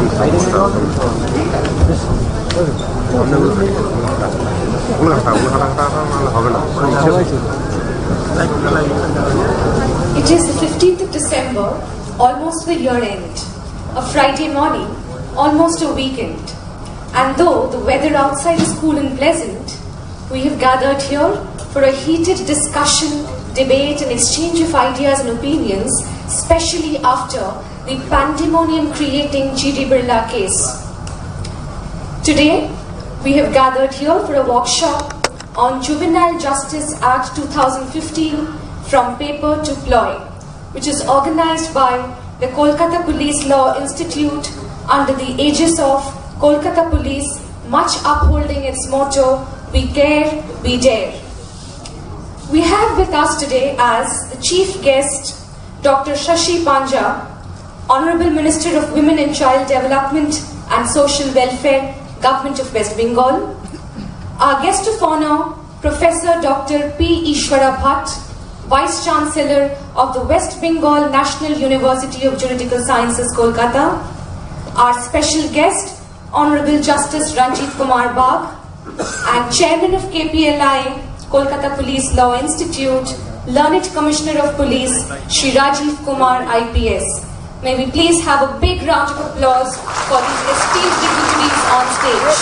It is the 15th of December, almost the year end, a Friday morning, almost a weekend. And though the weather outside is cool and pleasant, we have gathered here for a heated discussion, debate and exchange of ideas and opinions, especially after the pandemonium-creating G.D. Birla case. Today, we have gathered here for a workshop on Juvenile Justice Act 2015 from paper to ploy, which is organized by the Kolkata Police Law Institute under the aegis of Kolkata Police, much upholding its motto, "We care, we dare." We have with us today as the chief guest Dr. Shashi Panja, Honorable Minister of Women and Child Development and Social Welfare, Government of West Bengal. Our guest of honor, Professor Dr. P. Ishwara Bhatt, Vice Chancellor of the West Bengal National University of Juridical Sciences, Kolkata. Our special guest, Honorable Justice Ranjit Kumar Bagh, and Chairman of KPLI, Kolkata Police Law Institute, Learned Commissioner of Police, Shri Rajiv Kumar IPS. May we please have a big round of applause for these esteemed dignitaries on stage.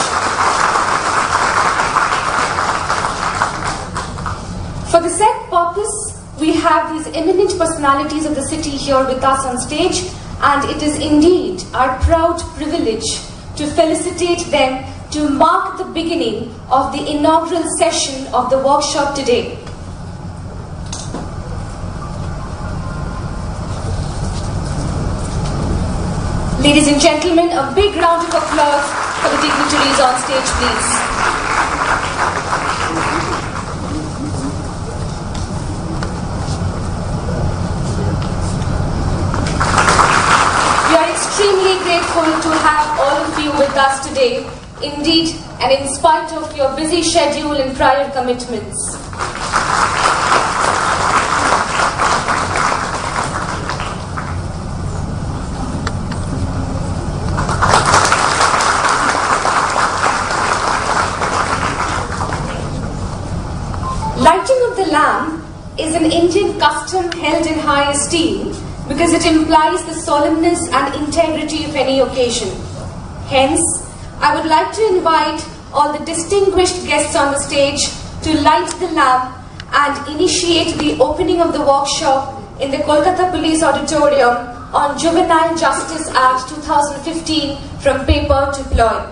For the said purpose, we have these eminent personalities of the city here with us on stage, and it is indeed our proud privilege to felicitate them to mark the beginning of the inaugural session of the workshop today. Ladies and gentlemen, a big round of applause for the dignitaries on stage, please. We are extremely grateful to have all of you with us today, indeed, and in spite of your busy schedule and prior commitments. Lighting of the lamp is an Indian custom held in high esteem because it implies the solemnness and integrity of any occasion. Hence, I would like to invite all the distinguished guests on the stage to light the lamp and initiate the opening of the workshop in the Kolkata Police Auditorium on Juvenile Justice Act 2015 from paper to ploy.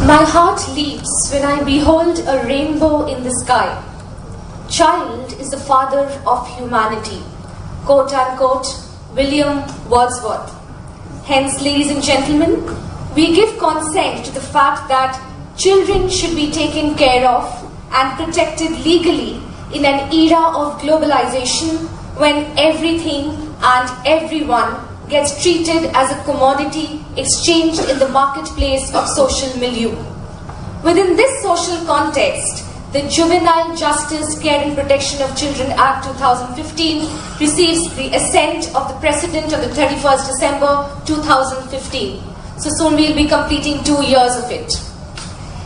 My heart leaps when I behold a rainbow in the sky. Child is the father of humanity, quote unquote, William Wordsworth. Hence, ladies and gentlemen, we give consent to the fact that children should be taken care of and protected legally in an era of globalization when everything and everyone gets treated as a commodity exchanged in the marketplace of social milieu. Within this social context, the Juvenile Justice, Care and Protection of Children Act 2015 receives the assent of the President on the 31st December 2015. So soon we will be completing 2 years of it.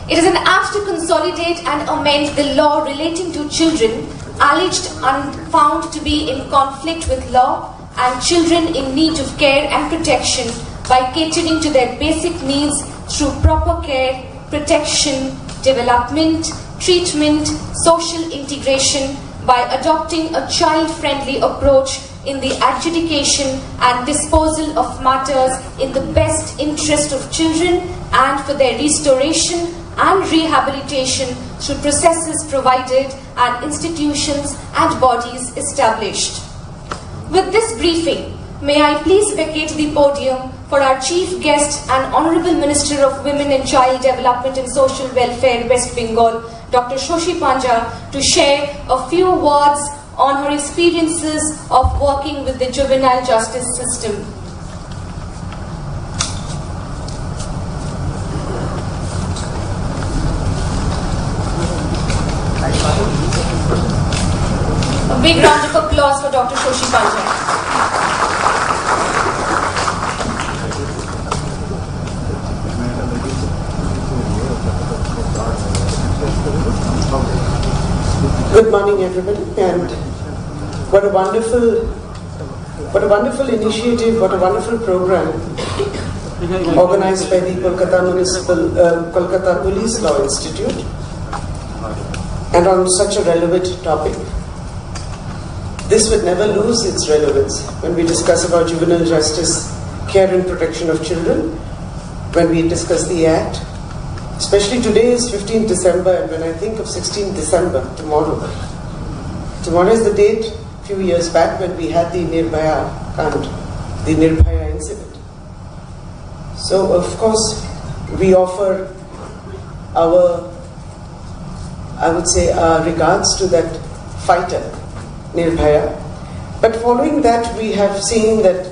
It is an act to consolidate and amend the law relating to children alleged and found to be in conflict with law and children in need of care and protection by catering to their basic needs through proper care, protection, development, treatment, social integration, by adopting a child-friendly approach in the adjudication and disposal of matters in the best interest of children and for their restoration and rehabilitation through processes provided and institutions and bodies established. With this briefing, may I please vacate the podium for our Chief Guest and Honorable Minister of Women and Child Development and Social Welfare, West Bengal, Dr. Shoshi Panja, to share a few words on her experiences of working with the juvenile justice system. A big round of applause for Dr. Shoshi Panja. Good morning, everybody, and what a wonderful initiative, what a wonderful program organized by the Kolkata Police Law Institute, and on such a relevant topic. This would never lose its relevance when we discuss about juvenile justice, care and protection of children, when we discuss the Act. Especially today is 15th December, and when I think of 16th December, tomorrow is the date a few years back when we had the Nirbhaya incident. So of course we offer our, I would say, our regards to that fighter, Nirbhaya. But following that, we have seen that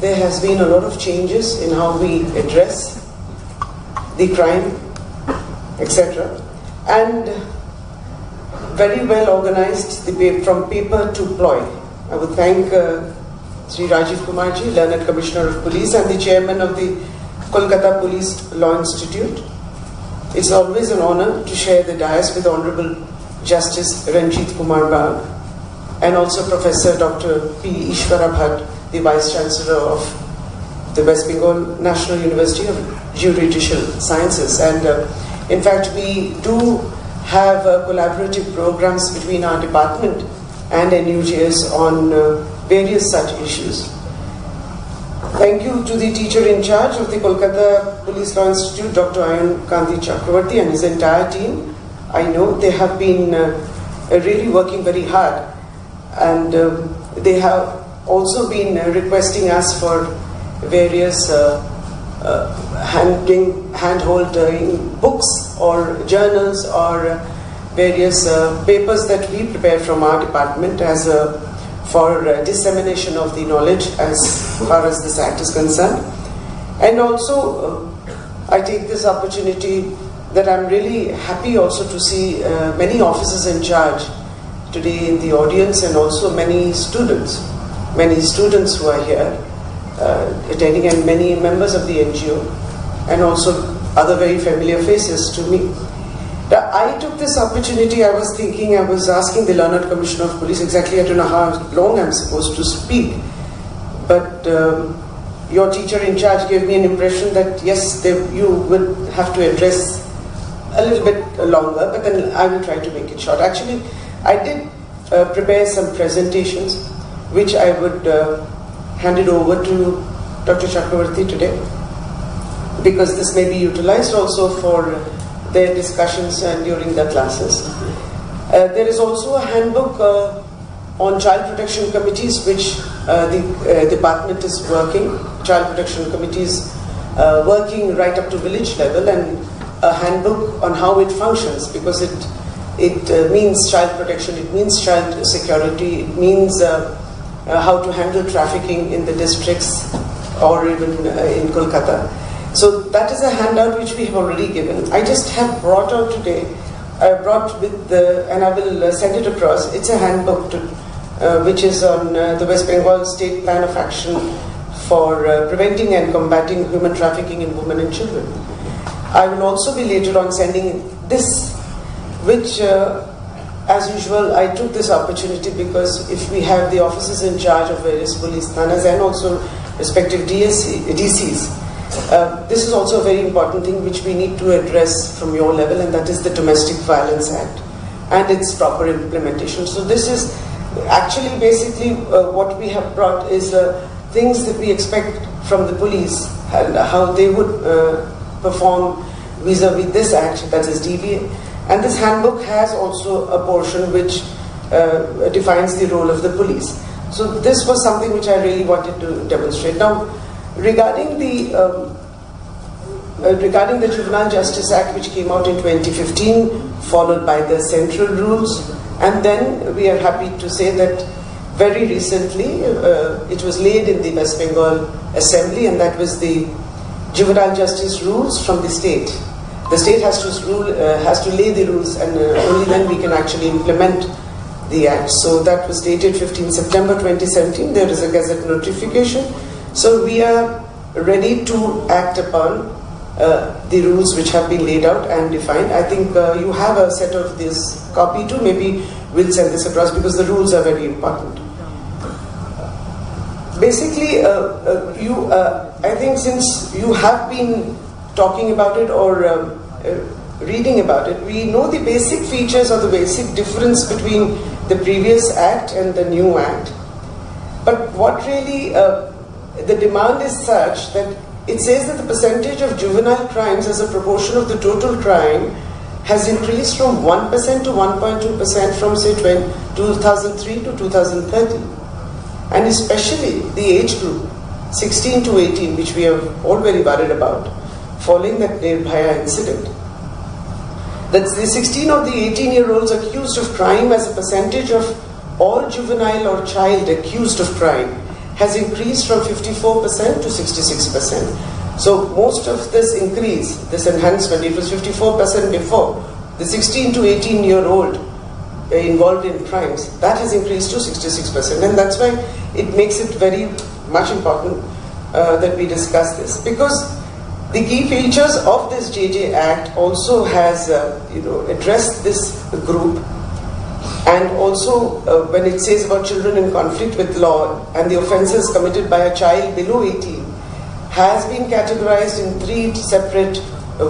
there has been a lot of changes in how we address the crime, etc. And very well organized from paper to ploy. I would thank Sri Rajiv Kumarji, Learned Commissioner of Police and the Chairman of the Kolkata Police Law Institute. It's always an honor to share the dais with Honorable Justice Ranjit Kumar Bagh and also Professor Dr. P. Ishwara Bhatt, the Vice Chancellor of the West Bengal National University of Judicial Sciences. And in fact, we do have collaborative programs between our department and NUJS on various such issues. Thank you to the teacher in charge of the Kolkata Police Law Institute, Dr. Ayan Kanti Chakravarti, and his entire team. I know they have been really working very hard, and they have also been requesting us for various hand-holding books or journals or various papers that we prepare from our department as for dissemination of the knowledge as far as this act is concerned. And also I take this opportunity that I'm really happy also to see many officers in charge today in the audience, and also many students who are here attending, and many members of the NGO, and also other very familiar faces to me. I took this opportunity, I was asking the Learned Commissioner of Police exactly, I don't know how long I'm supposed to speak, but your teacher in charge gave me an impression that yes, you would have to address a little bit longer, but then I will try to make it short. Actually, I did prepare some presentations which I would hand it over to Dr. Chakravarti today, because this may be utilized also for their discussions during the classes. There is also a handbook on child protection committees which the department is working, child protection committees working right up to village level, and a handbook on how it functions, because it means child protection, it means child security, it means how to handle trafficking in the districts or even in Kolkata. So that is a handout which we have already given. I just have brought out today I brought with and I will send it across. It's a handbook to, which is on the West Bengal State Plan of Action for preventing and combating human trafficking in women and children. I will also be later on sending this, which as usual I took this opportunity because if we have the officers in charge of various police thanas and also respective DCs, this is also a very important thing which we need to address from your level, and that is the Domestic Violence Act and its proper implementation. So this is actually basically what we have brought is things that we expect from the police and how they would perform vis-a-vis this act, that is DVA. And this handbook has also a portion which defines the role of the police. So this was something which I really wanted to demonstrate. Now, regarding the Juvenile Justice Act, which came out in 2015, followed by the central rules, and then we are happy to say that very recently it was laid in the West Bengal Assembly, and that was the Juvenile Justice rules from the state. The state has to lay the rules, and only then we can actually implement the act. So that was dated 15 September 2017. There is a Gazette notification. So we are ready to act upon the rules which have been laid out and defined. I think you have a set of this copy too. Maybe we'll send this across because the rules are very important. Basically, I think since you have been talking about it or reading about it, we know the basic features or the basic difference between the previous act and the new act. But what really, the demand is such that it says that the percentage of juvenile crimes as a proportion of the total crime has increased from 1% to 1.2% from say 2003 to 2030. And especially the age group, 16 to 18, which we are all very worried about, following that Nirbhaya incident. That's the 16 or the 18-year-olds accused of crime as a percentage of all juvenile or child accused of crime has increased from 54% to 66%. So most of this increase, this enhancement, it was 54% before. The 16 to 18-year-old involved in crimes, that has increased to 66%. And that's why it makes it very much important that we discuss this. Because the key features of this JJ Act also has addressed this group, and also when it says about children in conflict with law and the offences committed by a child below 18 has been categorized in 3 separate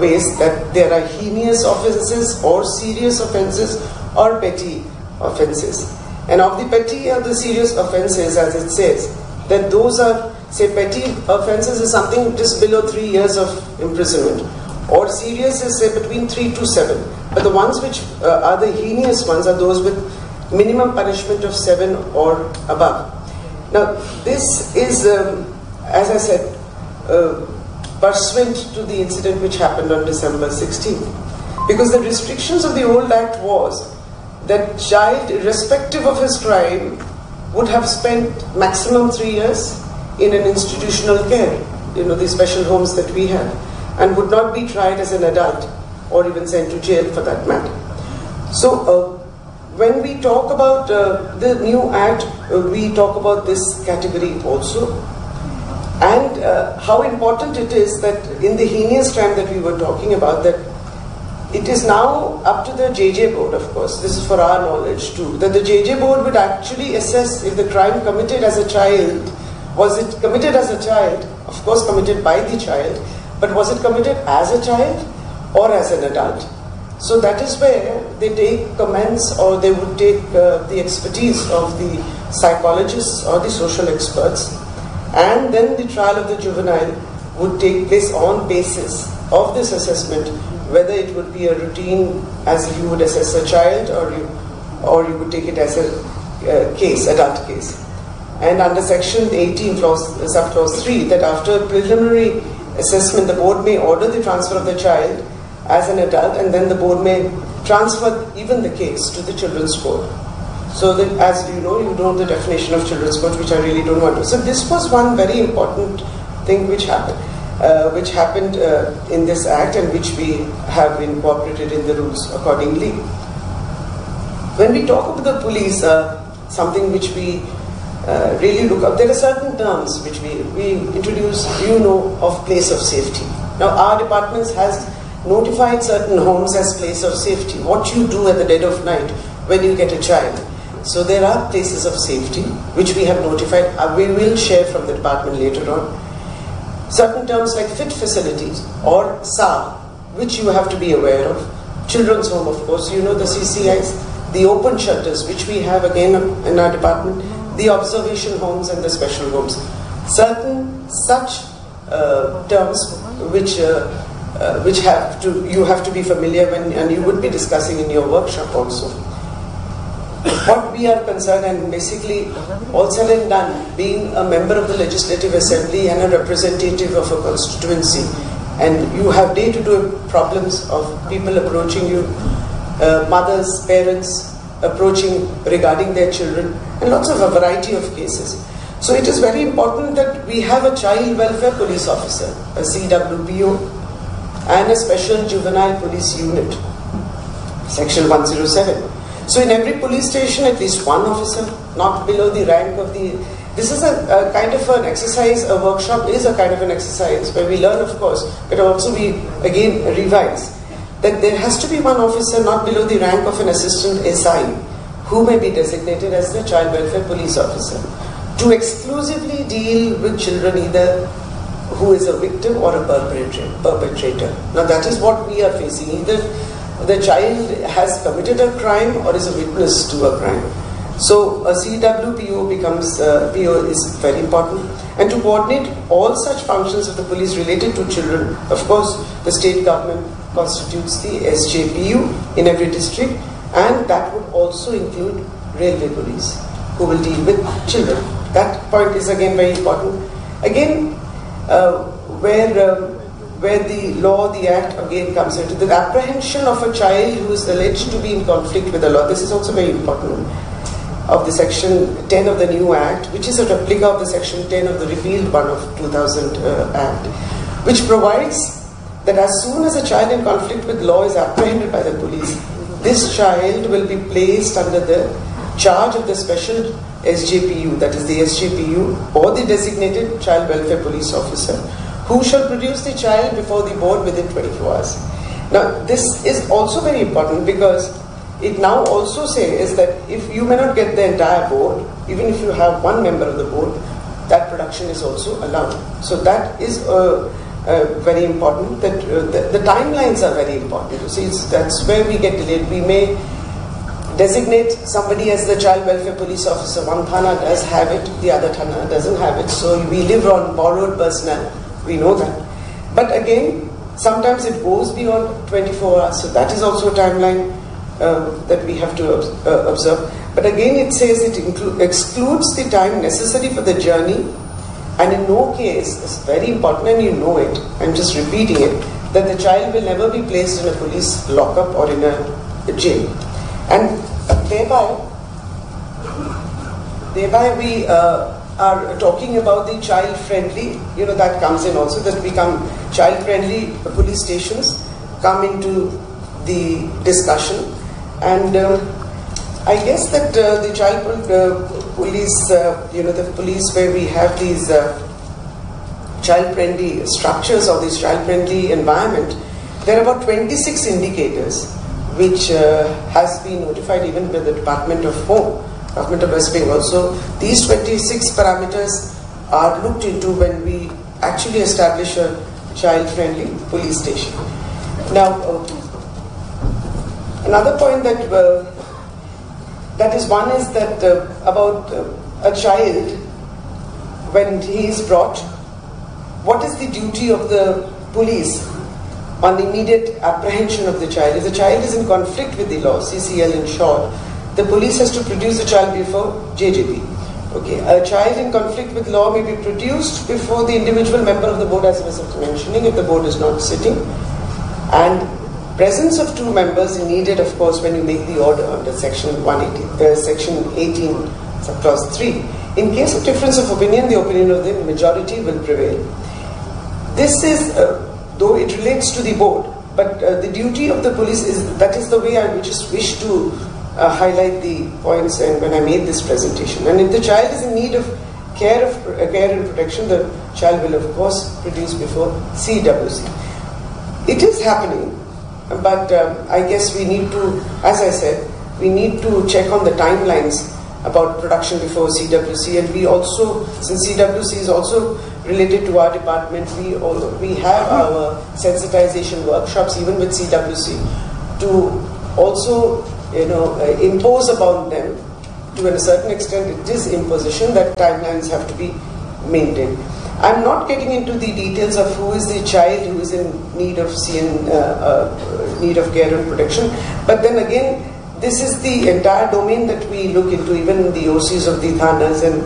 ways, that there are heinous offences or serious offences or petty offences. And of the petty or the serious offences, as it says, that those are, say, petty offences is something just below 3 years of imprisonment, or serious is say between 3 to 7. But the ones which are the heinous ones are those with minimum punishment of 7 or above. Now this is, as I said, pursuant to the incident which happened on December 16. Because the restrictions of the old act was that child, irrespective of his crime, would have spent maximum 3 years in an institutional care, the special homes that we have, and would not be tried as an adult or even sent to jail for that matter. So when we talk about the new act, we talk about this category also, and how important it is that in the heinous crime that we were talking about, that it is now up to the JJ board, of course, this is for our knowledge too, that the JJ board would actually assess if the crime committed as a child, was it committed as a child, of course committed by the child, but was it committed as a child or as an adult? So that is where they take comments, or they would take the expertise of the psychologists or the social experts, and then the trial of the juvenile would take place on basis of this assessment, whether it would be a routine as you would assess a child, or you would take it as a case, adult case. And under section 18 subclause 3, that after preliminary assessment the board may order the transfer of the child as an adult, and then the board may transfer even the case to the children's court. So that, as you know the definition of children's court, which I really don't want to. So this was one very important thing which happened. which happened in this act and which we have incorporated in the rules accordingly. When we talk about the police, something which we really look up, there are certain terms which we introduce, of place of safety. Now our department has notified certain homes as place of safety. What you do at the dead of night when you get a child. So there are places of safety which we have notified. We will share from the department later on. Certain terms like fit facilities or SA, which you have to be aware of. Children's home, of course, the CCIs, the open shelters, which we have again in our department, the observation homes and the special homes. Certain such terms which you have to be familiar when, and you would be discussing in your workshop also. What we are concerned, and basically all said and done, being a member of the Legislative Assembly and a representative of a constituency, and you have day-to-day problems of people approaching you, mothers, parents approaching regarding their children, and lots of a variety of cases. So it is very important that we have a child welfare police officer, a CWPO, and a special juvenile police unit, section 107. So in every police station, at least one officer, not below the rank of the... This is a kind of an exercise, a workshop is a kind of an exercise where we learn, of course, but also we again revise that there has to be one officer not below the rank of an assistant SI who may be designated as the child welfare police officer to exclusively deal with children either who is a victim or a perpetrator. Now that is what we are facing. Either the child has committed a crime or is a witness to a crime. So a CWPO becomes, PO is very important. And to coordinate all such functions of the police related to children, of course, the state government constitutes the SJPU in every district, and that would also include railway police who will deal with children. That point is again very important. Again, where the law, the act again comes into the apprehension of a child who is alleged to be in conflict with the law. This is also very important. Of the section 10 of the new act, which is a replica of the section 10 of the repealed one of 2000 act, which provides that as soon as a child in conflict with law is apprehended by the police, this child will be placed under the charge of the special SJPU, that is the SJPU, or the designated child welfare police officer, who shall produce the child before the board within 24 hours. Now this is also very important because it now also says that if you may not get the entire board, even if you have one member of the board, that production is also allowed. So that is very important, that the timelines are very important. You see, that's where we get delayed. We may designate somebody as the child welfare police officer. One thana does have it, the other thana doesn't have it. So we live on borrowed personnel. We know that. But again, sometimes it goes beyond 24 hours. So that is also a timeline that we have to observe. But again, it says it excludes the time necessary for the journey, and in no case, it's very important and you know it, I'm just repeating it, that the child will never be placed in a police lockup or in a jail. And thereby we are talking about the child-friendly, that comes in also, that become child-friendly police stations come into the discussion. And I guess that the child police, the police where we have these child-friendly structures or this child-friendly environment, there are about 26 indicators which has been notified even by the Department of Home, Government of West Bengal. So these 26 parameters are looked into when we actually establish a child-friendly police station. Now, another point that is one is that about a child when he is brought, what is the duty of the police on the immediate apprehension of the child? If the child is in conflict with the law, CCL in short, the police has to produce the child before JJP. Okay, a child in conflict with law may be produced before the individual member of the board, as I was mentioning, if the board is not sitting, and presence of two members is needed, of course, when you make the order under section 180, section 18, subclause 3. In case of difference of opinion, the opinion of the majority will prevail. This is, though it relates to the board, but the duty of the police is, that is the way I just wish to highlight the points and when I made this presentation. And if the child is in need of care and protection, the child will of course produce before CWC. It is happening, but I guess we need to, as I said, we need to check on the timelines about production before CWC, and we also, since CWC is also related to our department, we have our sensitization workshops even with CWC to also, impose upon them, to a certain extent it is imposition, that timelines have to be maintained. I'm not getting into the details of who is the child who is in need of need of care and protection, but then again, this is the entire domain that we look into, even the OCs of the thanas and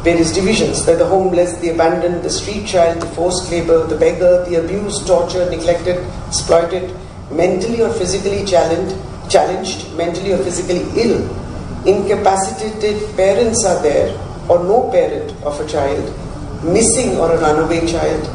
various divisions, that the homeless, the abandoned, the street child, the forced labor, the beggar, the abused, tortured, neglected, exploited, mentally or physically challenged, mentally or physically ill, incapacitated parents are there, or no parent of a child, missing or a runaway child,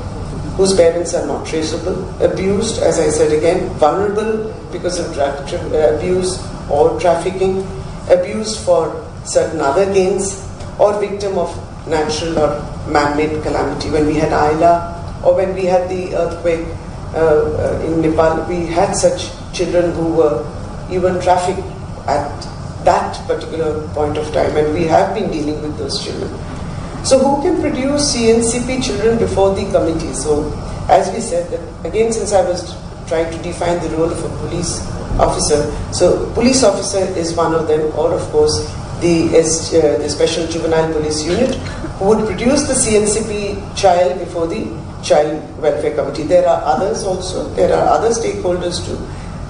whose parents are not traceable, abused, as I said again, vulnerable because of drug abuse or trafficking, abused for certain other gains, or victim of natural or man-made calamity. When we had Ayla, or when we had the earthquake in Nepal, we had such children who were even trafficked at that particular point of time, and we have been dealing with those children. So who can produce CNCP children before the committee? So as we said, that again, since I was trying to define the role of a police officer, so police officer is one of them, or of course the Special Juvenile Police Unit, who would produce the CNCP child before the Child Welfare Committee. There are others also, there are other stakeholders too.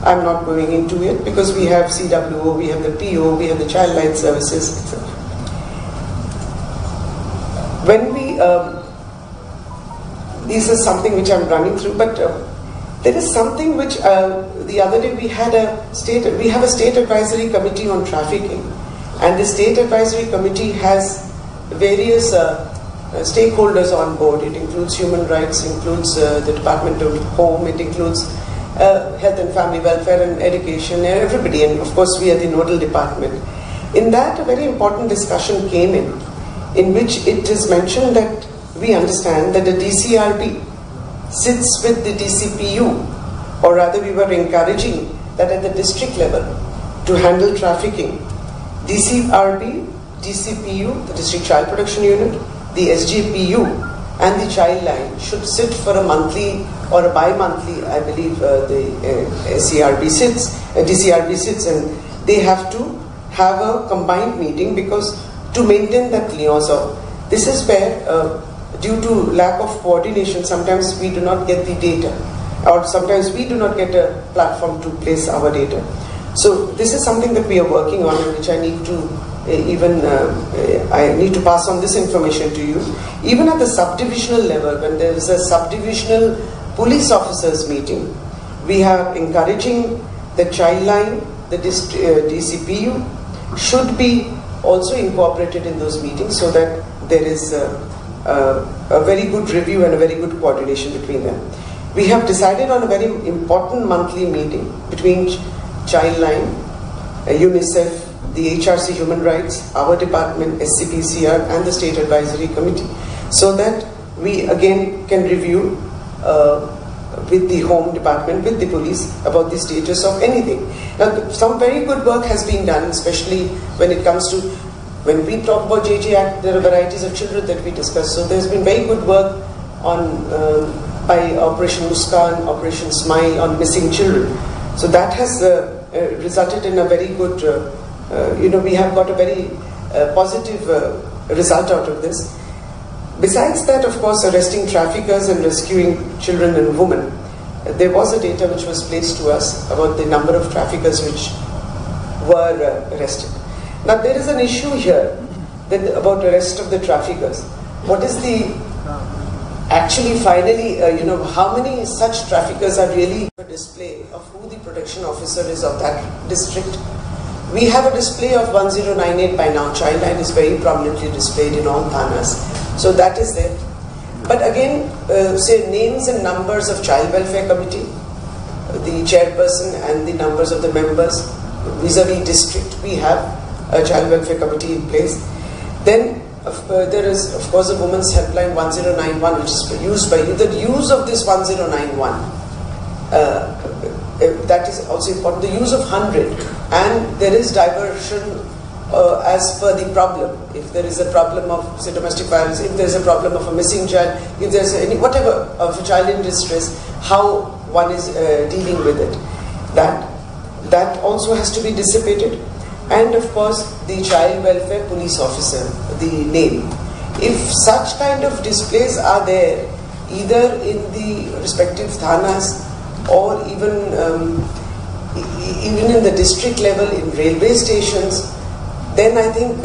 I'm not going into it because we have CWO, we have the PO, we have the Child Line Services, etc. When we, this is something which I'm running through, but there is something which the other day we have a state advisory committee on trafficking, and the state advisory committee has various stakeholders on board. It includes human rights, includes the Department of Home, it includes health and family welfare and education, and everybody, and of course we are the nodal department. In that, a very important discussion came in which it is mentioned that we understand that the DCRB sits with the DCPU, or rather we were encouraging that at the district level to handle trafficking, DCRB, DCPU, the District Child Protection Unit, the SGPU and the Child Line should sit for a monthly or a bi-monthly, I believe the DCRB sits, and they have to have a combined meeting because to maintain that liaison. This is where, due to lack of coordination, sometimes we do not get the data, or sometimes we do not get a platform to place our data. So this is something that we are working on, and which I need to I need to pass on this information to you. Even at the subdivisional level, when there is a subdivisional police officers meeting, we are encouraging the Child Line, the DCPU should be also incorporated in those meetings, so that there is a very good review and a very good coordination between them. We have decided on a very important monthly meeting between Child Line, UNICEF, the HRC Human Rights, our department, SCPCR, and the State Advisory Committee, so that we again can review with the Home Department, with the police, about the status of anything. Now, some very good work has been done, especially when it comes to, when we talk about JJ Act, there are varieties of children that we discuss. So there's been very good work on by Operation Muskan, Operation Smile on missing children. So that has resulted in a very good, we have got a very positive result out of this. Besides that, of course, arresting traffickers and rescuing children and women, there was a data which was placed to us about the number of traffickers which were arrested. Now there is an issue here about arrest of the traffickers. What is the, actually finally, how many such traffickers are really a display of who the protection officer is of that district? We have a display of 1098 by now. Child Line is very prominently displayed in all thanas. So that is there. But again, say names and numbers of child welfare committee, the chairperson and the numbers of the members vis-a-vis district, we have a child welfare committee in place. Then there is of course a women's helpline 1091, which is used by you. The use of this 1091, that is also important. The use of 100, and there is diversion as per the problem. If there is a problem of, say, domestic violence, if there is a problem of a missing child, if there is any whatever of a child in distress, how one is dealing with it, that also has to be dissipated. And of course the child welfare police officer, the name. If such kind of displays are there either in the respective thanas or even in the district level, in railway stations, then I think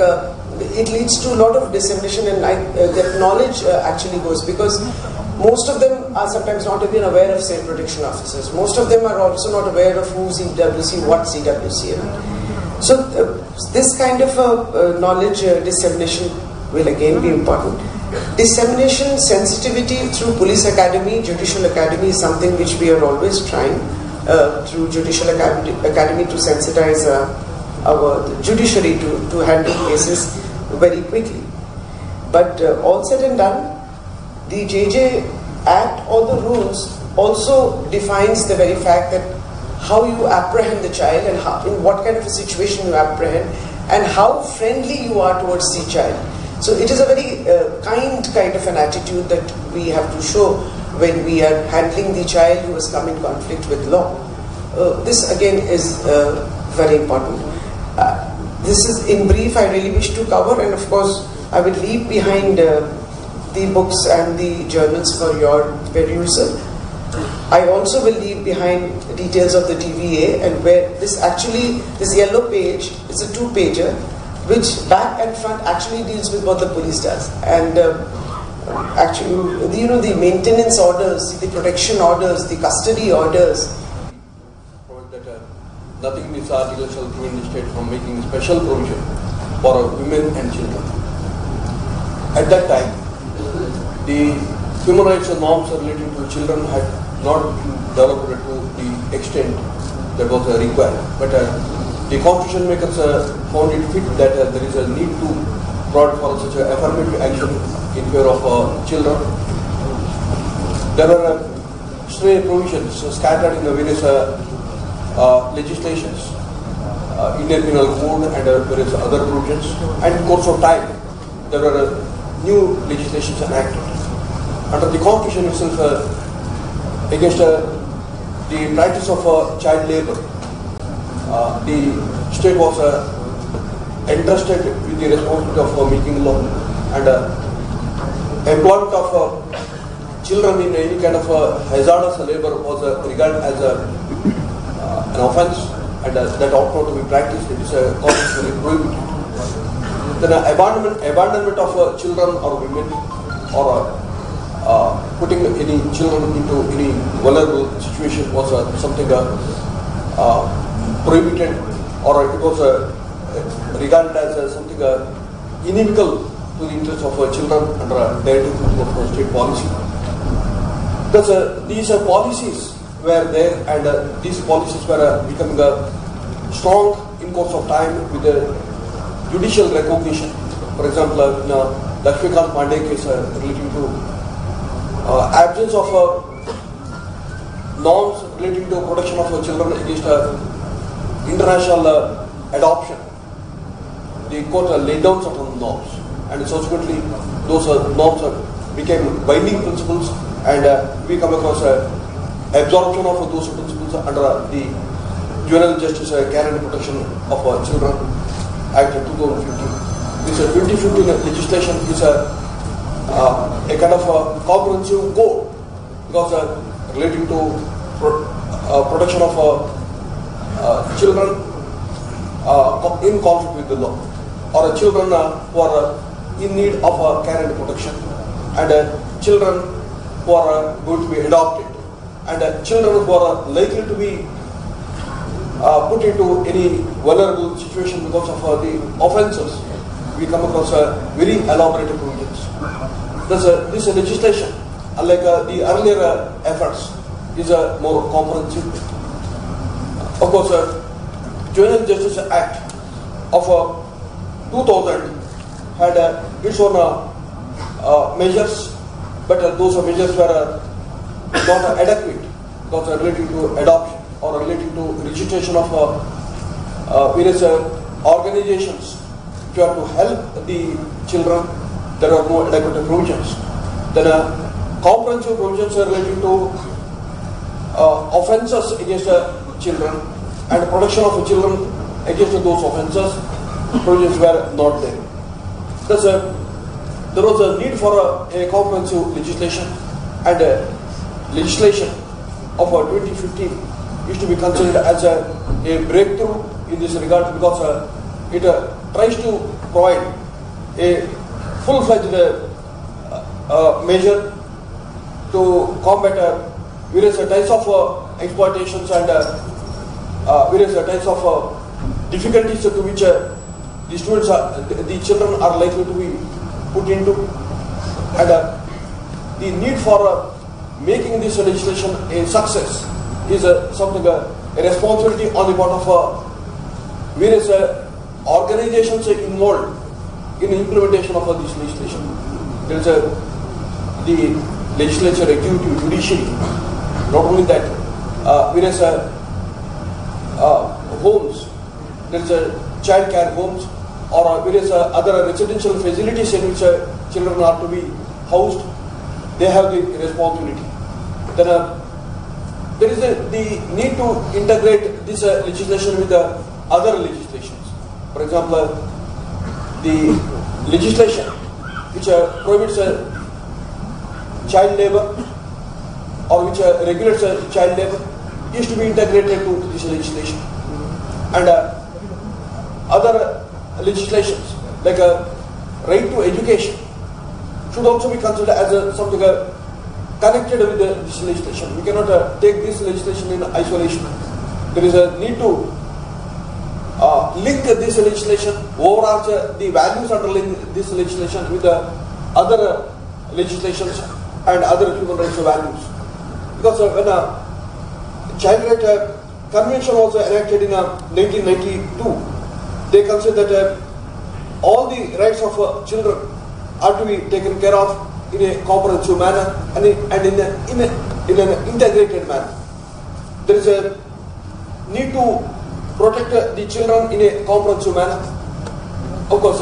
it leads to a lot of dissemination, and that knowledge actually goes, because most of them are sometimes not even aware of safe protection officers. Most of them are also not aware of who CWC, what CWC. So this kind of knowledge dissemination will again be important. Dissemination, sensitivity through police academy, judicial academy is something which we are always trying through judicial academy to sensitize our judiciary to handle cases very quickly. But all said and done, the JJ Act or the rules also defines the very fact that how you apprehend the child and how, in what kind of a situation you apprehend, and how friendly you are towards the child. So it is a very kind of an attitude that we have to show when we are handling the child who has come in conflict with law. This again is very important. This is in brief I really wish to cover, and of course I will leave behind the books and the journals for your perusal. I also will leave behind details of the TVA, and where this yellow page is a 2-pager, which back and front actually deals with what the police does. And actually, the maintenance orders, the protection orders, the custody orders. That nothing in this article shall prevent the state from making special provision for women and children. At that time, the human rights and norms relating to children had not been developed to the extent that was required. But the constitution makers found it fit that there is a need to provide for such affirmative action in favor of children. There are stray provisions scattered in the various legislations, Indian Penal Code and various other provisions. And in course of time, there were new legislations enacted. Under the constitution itself, against the practice of child labor, the state was entrusted with the responsibility of making law, and employment of children in any kind of hazardous labor was regarded as an offence, and that ought not to be practiced. It is constitutionally prohibited. Then abandonment of children or women, or putting any children into any vulnerable situation was something prohibited, or it was regarded as something inimical to the interests of children under directive of state policy. Because these policies were there, and these policies were becoming strong in course of time with the judicial recognition. For example, in Lakshmikant Pandey case relating to absence of norms relating to protection of children against international adoption, the court laid down certain norms, and subsequently those norms became binding principles, and we come across absorption of those principles under the Juvenile Justice Care and Protection of Children Act 2015. This 2015 legislation is a kind of a comprehensive code, because relating to protection of children in conflict with the law, or children who are in need of care and protection, and children who are going to be adopted, and children who are likely to be put into any vulnerable situation because of the offences. We come across very elaborate provisions. this legislation, unlike the earlier efforts, is a more comprehensive. Of course, Juvenile Justice Act of 2000 had its own measures, but those measures were not adequate because relating to adoption or relating to registration of various organizations which are to help the children. There are no adequate provisions. Then comprehensive provisions are relating to offences against children and protection of children against those offences. Provisions were not there. Thus, there was a need for a comprehensive legislation, and legislation of 2015 is to be considered as a breakthrough in this regard because it tries to provide a full-fledged measure to combat various types of exploitations and various types of difficulties to which the students, the children are likely to be put into, and the need for making this legislation a success is something a responsibility on the part of various organizations involved in implementation of this legislation. There is the legislature, executive, judiciary. Not only that, various homes, there is child care homes or various other residential facilities in which children are to be housed. They have the responsibility. Then there is the need to integrate this legislation with other legislations. For example, the legislation which prohibits child labor or which regulates child labor is to be integrated to this legislation. And other legislations like right to education should also be considered as something connected with this legislation. We cannot take this legislation in isolation. There is a need to link this legislation, overarch the values underlying this legislation with other legislations and other human rights values. Because when a Child Right Convention was enacted in 1992, they consider that all the rights of children are to be taken care of in a comprehensive manner and in an integrated manner. There is a need to protect the children in a comprehensive manner. Of course,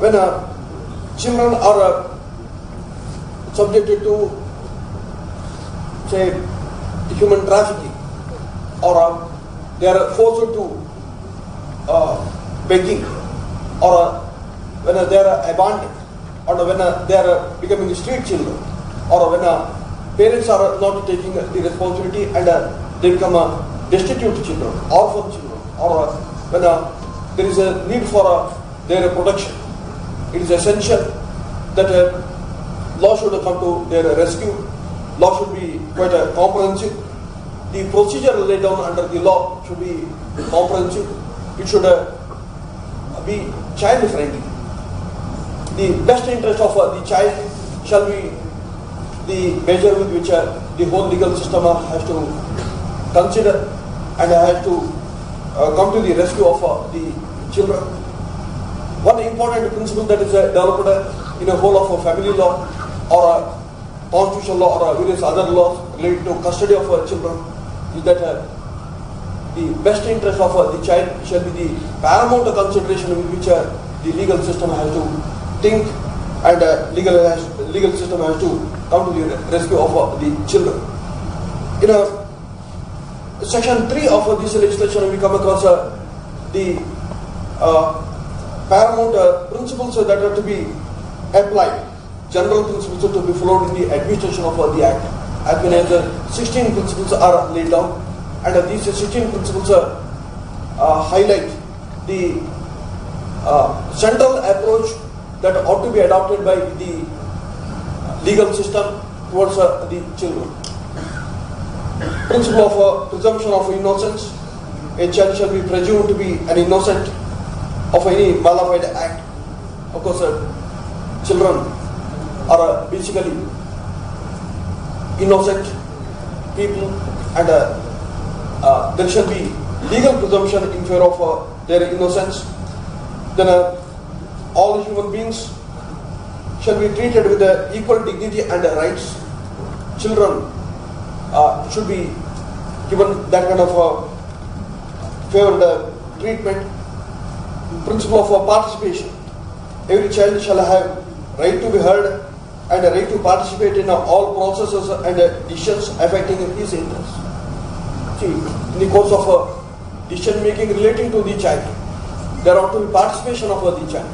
when children are subjected to, say, human trafficking, or they are forced to begging, or when they are abandoned, or when they are becoming street children, or when parents are not taking the responsibility and they become destitute children, orphan children, or when there is a need for their protection. It is essential that law should come to their rescue. Law should be quite comprehensive. The procedure laid down under the law should be comprehensive. It should be child friendly. The best interest of the child shall be the measure with which the whole legal system has to consider and has to come to the rescue of the children. One important principle that is developed in a whole of family law or constitutional law or various other laws related to custody of children is that the best interest of the child shall be the paramount consideration with which the legal system has to think, and legal system has to come to the rescue of the children. In section 3 of this legislation, we come across the paramount principles that are to be applied, general principles to be followed in the administration of the Act. As many as 16 principles are laid down, and these 16 principles highlight the central approach that ought to be adopted by the legal system towards the children. Principle of presumption of innocence. A child shall be presumed to be an innocent of any malified act. Of course, children are basically innocent people, and there shall be legal presumption in favor of their innocence. Then all human beings shall be treated with equal dignity and rights. Children should be given that kind of favored treatment. Principle of participation. Every child shall have right to be heard and a right to participate in all processes and decisions affecting his interests. See, in the course of decision making relating to the child, there ought to be participation of the child.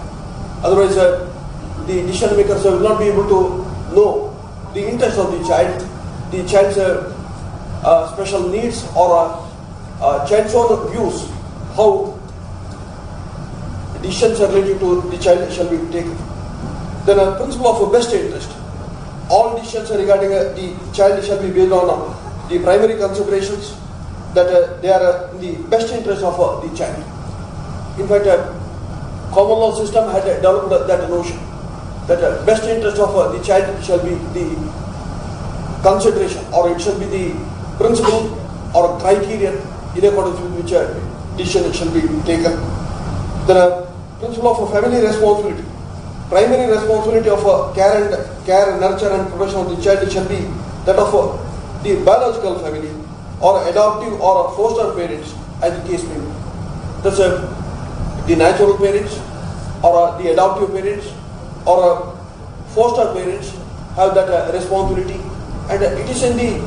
Otherwise, the decision makers will not be able to know the interests of the child's special needs, or child's own views, how decisions relating to the child shall be taken. Then a principle of best interest. All decisions regarding the child shall be based on the primary considerations that they are in the best interest of the child. In fact, common law system had developed that notion that best interest of the child shall be the consideration, or it shall be the principle or criterion in accordance with which decision shall be taken. The principle of family responsibility. Primary responsibility of care, nurture and protection of the child shall be that of the biological family, or adoptive or foster parents, as the case may be. That's the natural parents, or the adoptive parents, or foster parents have that responsibility, and it is in the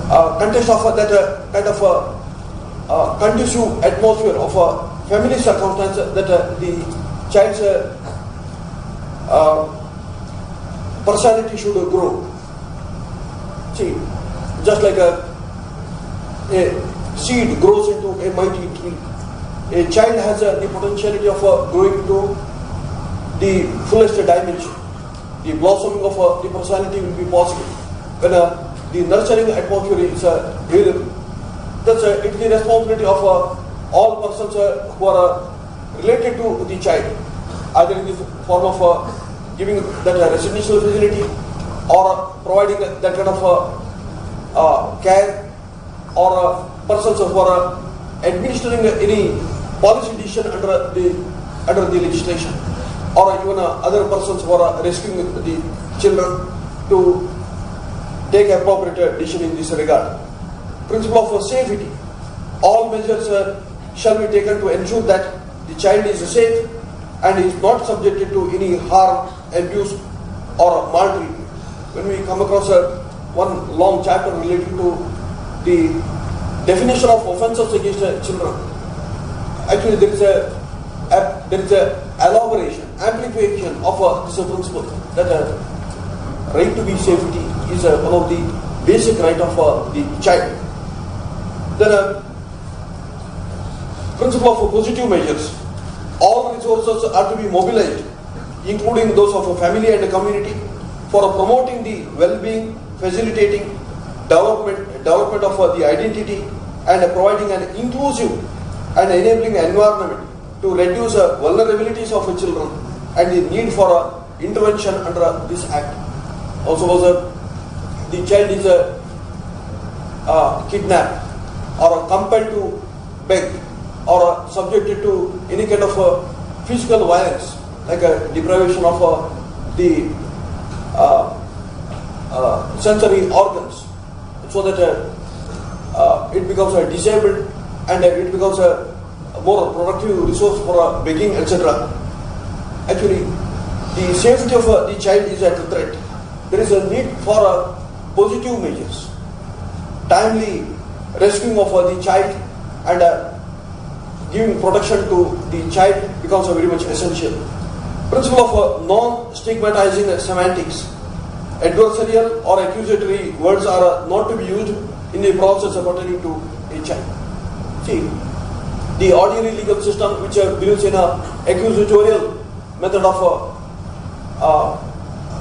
context of that kind of conducive atmosphere of family circumstance that the child's personality should grow. See, just like a seed grows into a mighty tree, a child has the potentiality of growing to the fullest dimension. The blossoming of the personality will be possible when the nurturing atmosphere is available. That's it is the responsibility of all persons who are related to the child, either in the form of giving that residential facility, or providing that kind of care, or persons who are administering any policy decision under the legislation, or even other persons who are rescuing the children to take appropriate decision in this regard. Principle of safety. All measures shall be taken to ensure that the child is safe and is not subjected to any harm, abuse or maltreatment. When we come across one long chapter relating to the definition of offences against children, actually there is a elaboration, amplification of this principle that right to be safety is one of the basic right of the child. Then principle of positive measures. All resources are to be mobilized, including those of a family and a community, for promoting the well-being, facilitating development of the identity, and providing an inclusive and enabling environment to reduce vulnerabilities of children and the need for intervention under this act. Also, the child is kidnapped or compelled to beg, or subjected to any kind of physical violence, like a deprivation of the sensory organs, so that it becomes disabled and it becomes a more productive resource for begging, etc. Actually, the safety of the child is at threat. There is a need for positive measures. Timely rescuing of the child and giving protection to the child becomes very much essential. Principle of non-stigmatizing semantics. Adversarial or accusatory words are not to be used in the process pertaining to a child. See, the ordinary legal system which believes in a accusatorial method of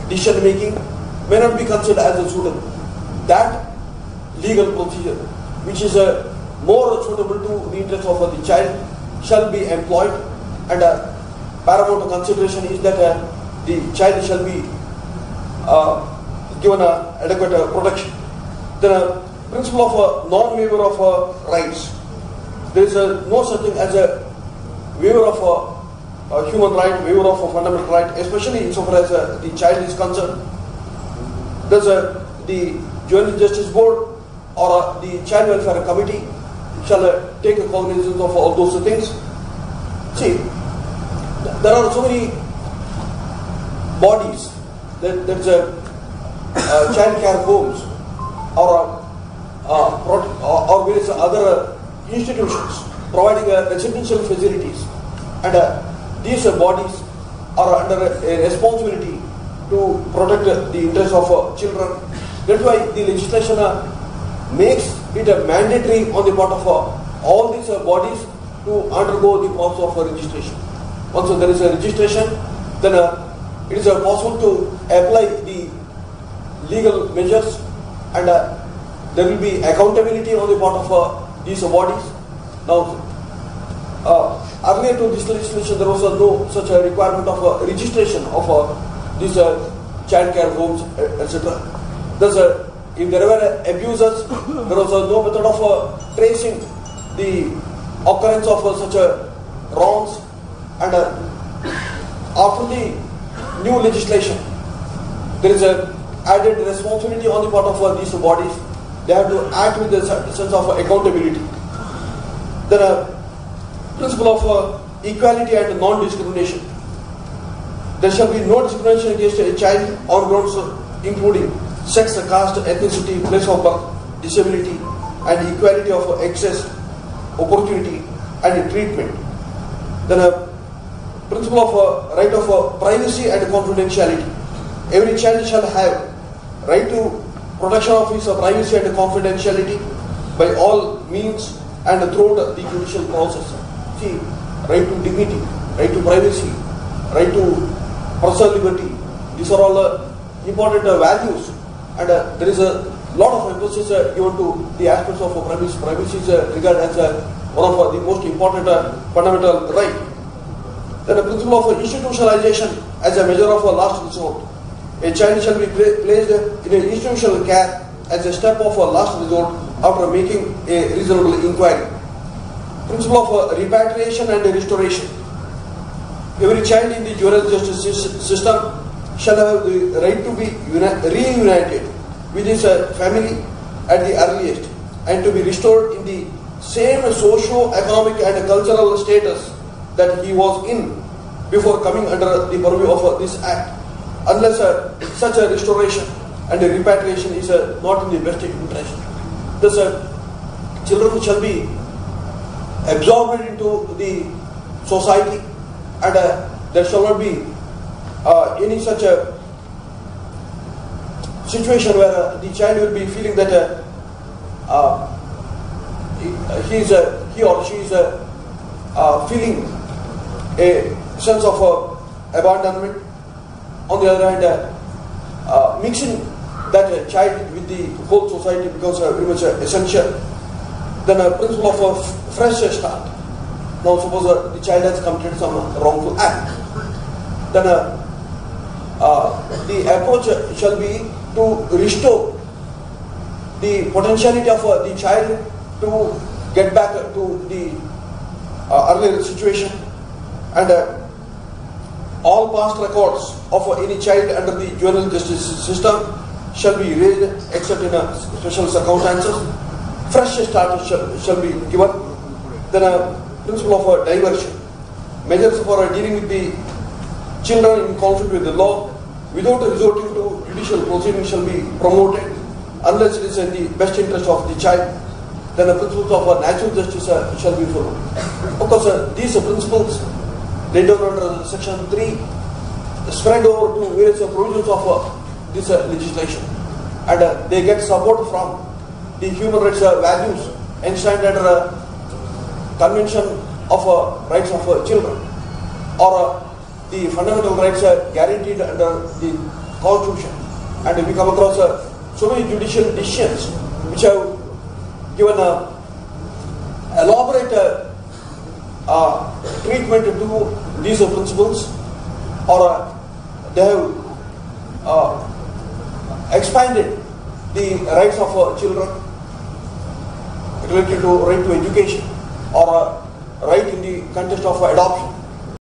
decision making may not be considered as suitable. That legal procedure which is more suitable to the interest of the child shall be employed, and paramount consideration is that the child shall be given adequate protection. The principle of non-waiver of rights. There is no such thing as a waiver of a human right, waiver of a fundamental right, especially insofar as the child is concerned. There's the Juvenile Justice Board or the Child Welfare Committee shall take cognizance of all those things. See, there are so many bodies. There's child care homes or various other institutions providing residential facilities, and these bodies are under a responsibility to protect the interests of children. That's why the legislation makes it mandatory on the part of all these bodies to undergo the process of registration. Once there is a registration, then it is possible to apply the legal measures, and there will be accountability on the part of these bodies. Now, earlier to this legislation, there was no such a requirement of registration of these child care homes, etc. Thus, if there were abuses, there was no method of tracing the occurrence of such wrongs, and after the new legislation, there is a added responsibility on the part of these bodies. They have to act with a sense of accountability. The principle of equality and non-discrimination. There shall be no discrimination against a child on grounds including sex, caste, ethnicity, place of birth, disability, and equality of access, opportunity, and treatment. Then a principle of right of privacy and confidentiality. Every child shall have right to protection of his privacy and confidentiality by all means and throughout the judicial process. See, right to dignity, right to privacy, right to personal liberty. These are all important values, and there is a lot of emphasis given to the aspects of privacy. Privacy is regarded as one of the most important fundamental right. Then the principle of institutionalization as a measure of last resort. A child shall be placed in an institutional care as a step of last resort after making a reasonable inquiry. Principle of repatriation and restoration. Every child in the juvenile justice system shall have the right to be reunited with his family at the earliest and to be restored in the same socio-economic and cultural status that he was in before coming under the purview of this act, unless such a restoration and a repatriation is not in the best interest. Thus, children shall be absorbed into the society, and there shall not be any such a situation where the child will be feeling that he or she is feeling a sense of abandonment. On the other hand, mixing that child with the whole society becomes very much essential. Then a principle of a fresh start. Now suppose the child has committed some wrongful act. Then the approach shall be to restore the potentiality of the child to get back to the earlier situation, and all past records of any child under the juvenile justice system shall be erased except in special circumstances. Fresh start shall be given. Then a principle of diversion. Measures for dealing with the children in conflict with the law without resorting to judicial proceedings shall be promoted unless it is in the best interest of the child. Then the principles of natural justice shall be followed. Of course, these principles laid down under section 3 spread over to various provisions of this legislation, and they get support from the human rights values enshrined under Convention of Rights of Children, or the fundamental rights guaranteed under the Constitution. And we come across so many judicial decisions which have given elaborate treatment to these principles, or they have expanded the rights of children related to right to education or right in the context of adoption.